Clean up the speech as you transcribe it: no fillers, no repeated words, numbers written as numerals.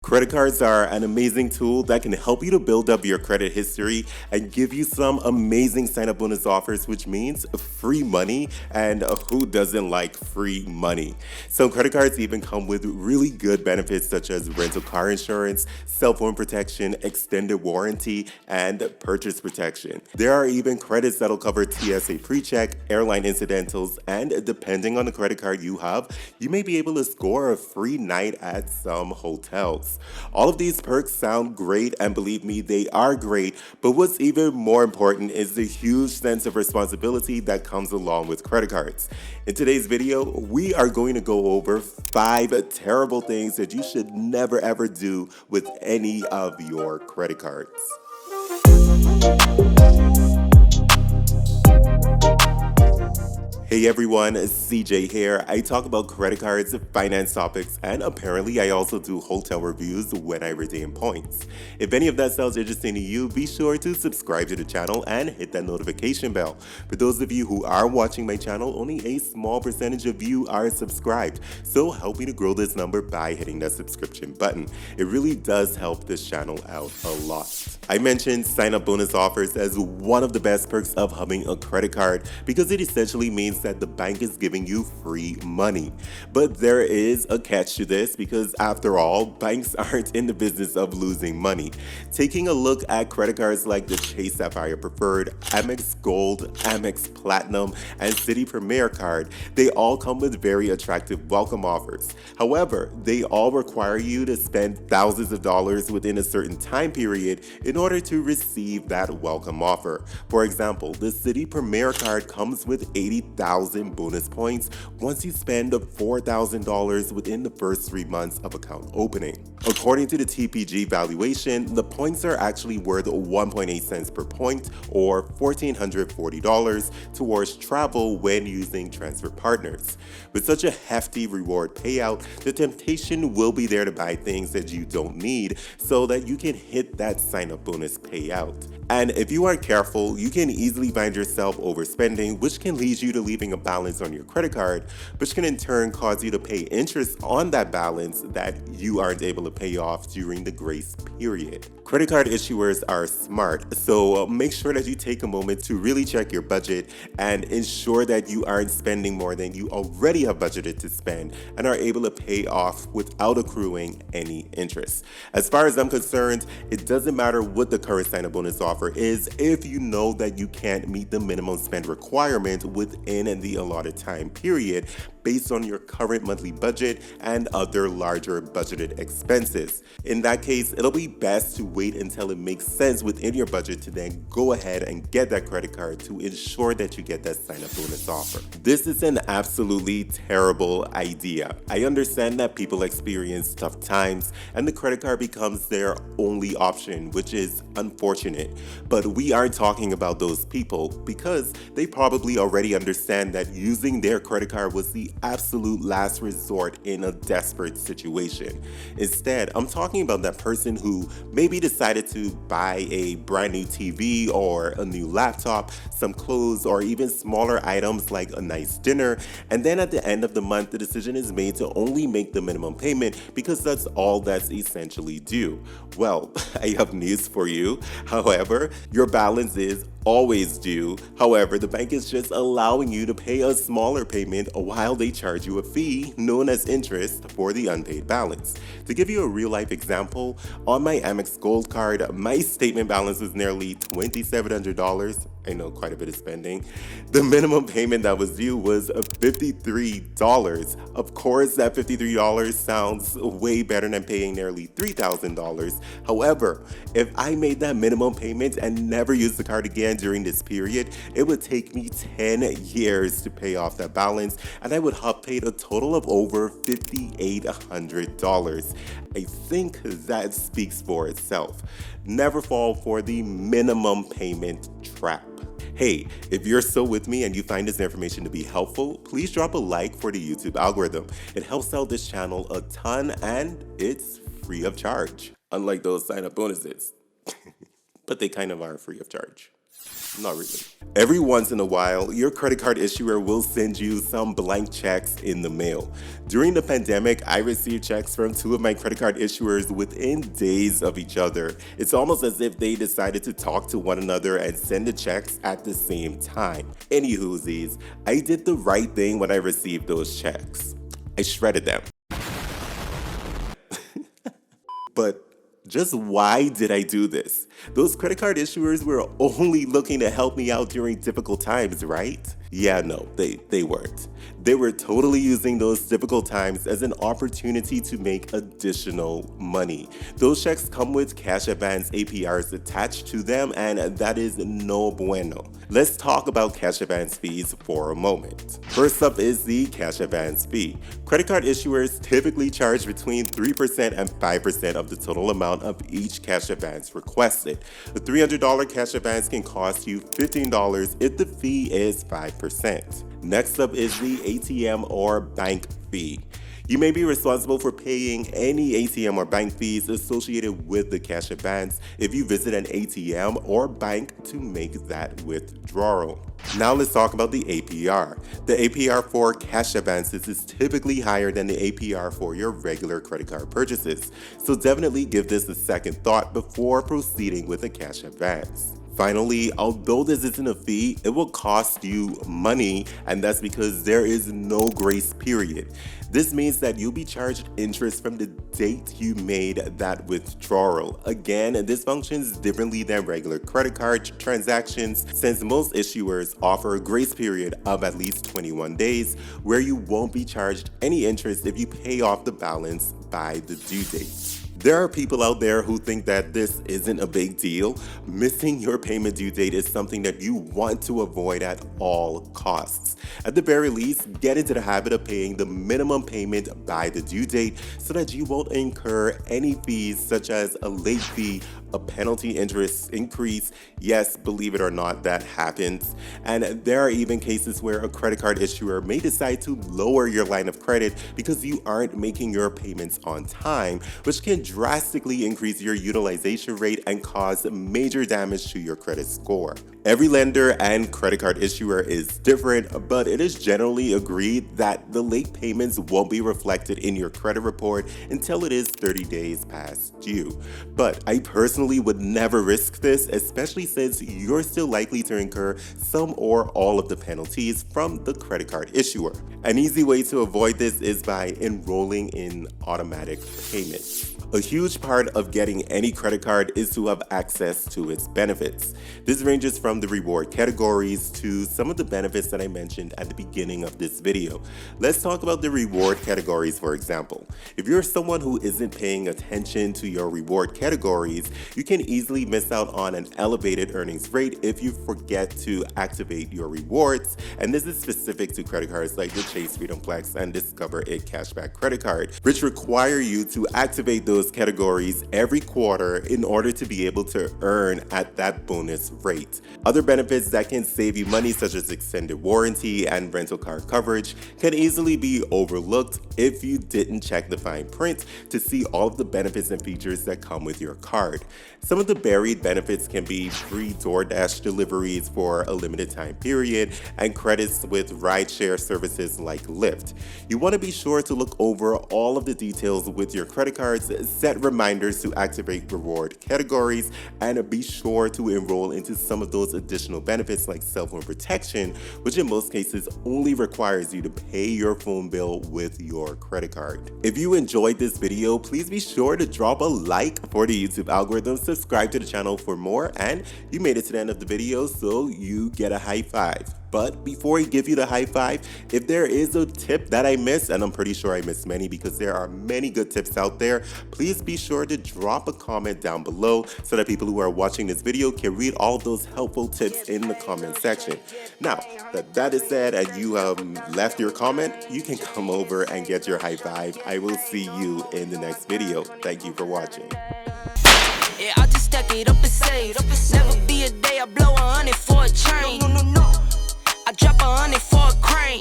Credit cards are an amazing tool that can help you to build up your credit history and give you some amazing sign-up bonus offers, which means free money. And who doesn't like free money? Some credit cards even come with really good benefits such as rental car insurance, cell phone protection, extended warranty, and purchase protection. There are even credits that'll cover TSA Pre Check, airline incidentals, and depending on the credit card you have, you may be able to score a free night at some hotels. All of these perks sound great, and believe me, they are great, but what's even more important is the huge sense of responsibility that comes along with credit cards. In today's video, we are going to go over 5 terrible things that you should never ever do with any of your credit cards. Hey everyone, CJ here. I talk about credit cards, finance topics, and apparently I also do hotel reviews when I redeem points. If any of that sounds interesting to you, be sure to subscribe to the channel and hit that notification bell. For those of you who are watching my channel, only a small percentage of you are subscribed, so help me to grow this number by hitting that subscription button. It really does help this channel out a lot. I mentioned sign-up bonus offers as one of the best perks of having a credit card because it essentially means that the bank is giving you free money. But there is a catch to this because after all, banks aren't in the business of losing money. Taking a look at credit cards like the Chase Sapphire Preferred, Amex Gold, Amex Platinum, and Citi Premier card, they all come with very attractive welcome offers. However, they all require you to spend thousands of dollars within a certain time period in order to receive that welcome offer. For example, the Citi Premier card comes with 80,000 bonus points once you spend $4,000 within the first 3 months of account opening. According to the TPG valuation, the points are actually worth 1.8 cents per point or $1,440 towards travel when using transfer partners. With such a hefty reward payout, the temptation will be there to buy things that you don't need so that you can hit that sign-up bonus payout. And if you aren't careful, you can easily find yourself overspending, which can lead you to leaving a balance on your credit card, which can in turn cause you to pay interest on that balance that you aren't able to pay off during the grace period. Credit card issuers are smart, so make sure that you take a moment to really check your budget and ensure that you aren't spending more than you already have budgeted to spend and are able to pay off without accruing any interest. As far as I'm concerned, it doesn't matter what the current sign-up bonus offer is if you know that you can't meet the minimum spend requirement within the allotted time period based on your current monthly budget and other larger budgeted expenses. In that case, it'll be best to wait until it makes sense within your budget to then go ahead and get that credit card to ensure that you get that sign-up bonus offer. This is an absolutely terrible idea. I understand that people experience tough times and the credit card becomes their only option, which is unfortunate. But we aren't talking about those people because they probably already understand that using their credit card was the absolute last resort in a desperate situation. Instead, I'm talking about that person who maybe decided to buy a brand new TV or a new laptop, some clothes, or even smaller items like a nice dinner, and then at the end of the month, the decision is made to only make the minimum payment because that's all that's essentially due. Well, I have news for you. However, your balance is always due. However, the bank is just allowing you to pay a smaller payment while they charge you a fee known as interest for the unpaid balance. To give you a real-life example, on my Amex Gold card, my statement balance was nearly $2,700. I know, quite a bit of spending. The minimum payment that was due was $53. Of course, that $53 sounds way better than paying nearly $3,000. However, if I made that minimum payment and never used the card again during this period, it would take me 10 years to pay off that balance, and I would have paid a total of over $5,800. I think that speaks for itself. Never fall for the minimum payment trap. Hey, if you're still with me and you find this information to be helpful, please drop a like for the YouTube algorithm. It helps out this channel a ton and it's free of charge. Unlike those sign-up bonuses. But they kind of are free of charge. Not really. Every once in a while, your credit card issuer will send you some blank checks in the mail. During the pandemic, I received checks from two of my credit card issuers within days of each other. It's almost as if they decided to talk to one another and send the checks at the same time. Anywhoosies, I did the right thing when I received those checks. I shredded them. But just why did I do this? Those credit card issuers were only looking to help me out during difficult times, right? Yeah, no, they weren't. They were totally using those difficult times as an opportunity to make additional money. Those checks come with cash advance APRs attached to them, and that is no bueno. Let's talk about cash advance fees for a moment. First up is the cash advance fee. Credit card issuers typically charge between 3% and 5% of the total amount of each cash advance requested. The $300 cash advance can cost you $15 if the fee is 5%. Next up is the ATM or bank fee. You may be responsible for paying any ATM or bank fees associated with the cash advance if you visit an ATM or bank to make that withdrawal. Now let's talk about the APR. The APR for cash advances is typically higher than the APR for your regular credit card purchases, so definitely give this a second thought before proceeding with a cash advance. Finally, although this isn't a fee, it will cost you money, and that's because there is no grace period. This means that you'll be charged interest from the date you made that withdrawal. Again, this functions differently than regular credit card transactions, since most issuers offer a grace period of at least 21 days, where you won't be charged any interest if you pay off the balance by the due date. There are people out there who think that this isn't a big deal. Missing your payment due date is something that you want to avoid at all costs. At the very least, get into the habit of paying the minimum payment by the due date so that you won't incur any fees such as a late fee, a penalty interest increase. Yes, believe it or not, that happens. And there are even cases where a credit card issuer may decide to lower your line of credit because you aren't making your payments on time, which can drastically increase your utilization rate and cause major damage to your credit score. Every lender and credit card issuer is different, but it is generally agreed that the late payments won't be reflected in your credit report until it is 30 days past due. But I personally would never risk this, especially since you're still likely to incur some or all of the penalties from the credit card issuer. An easy way to avoid this is by enrolling in automatic payments. A huge part of getting any credit card is to have access to its benefits. This ranges from the reward categories to some of the benefits that I mentioned at the beginning of this video. Let's talk about the reward categories, for example. If you're someone who isn't paying attention to your reward categories, you can easily miss out on an elevated earnings rate if you forget to activate your rewards, and this is specific to credit cards like the Chase Freedom Flex and Discover It Cashback credit card, which require you to activate those categories every quarter in order to be able to earn at that bonus rate. Other benefits that can save you money, such as extended warranty and rental car coverage, can easily be overlooked if you didn't check the fine print to see all of the benefits and features that come with your card. Some of the buried benefits can be free DoorDash deliveries for a limited time period and credits with rideshare services like Lyft. You want to be sure to look over all of the details with your credit cards, set reminders to activate reward categories, and be sure to enroll into some of those additional benefits like cell phone protection, which in most cases only requires you to pay your phone bill with your credit card. If you enjoyed this video, please be sure to drop a like for the YouTube algorithm, subscribe to the channel for more, and you made it to the end of the video, so you get a high five. But before I give you the high five, if there is a tip that I missed, and I'm pretty sure I missed many because there are many good tips out there, please be sure to drop a comment down below so that people who are watching this video can read all of those helpful tips in the comment section. Now, that is said, and you have left your comment, you can come over and get your high five. I will see you in the next video. Thank you for watching. Yeah, I just stack it up and save. Never be a day I blow 100 for a chain. I drop 100 for a crane.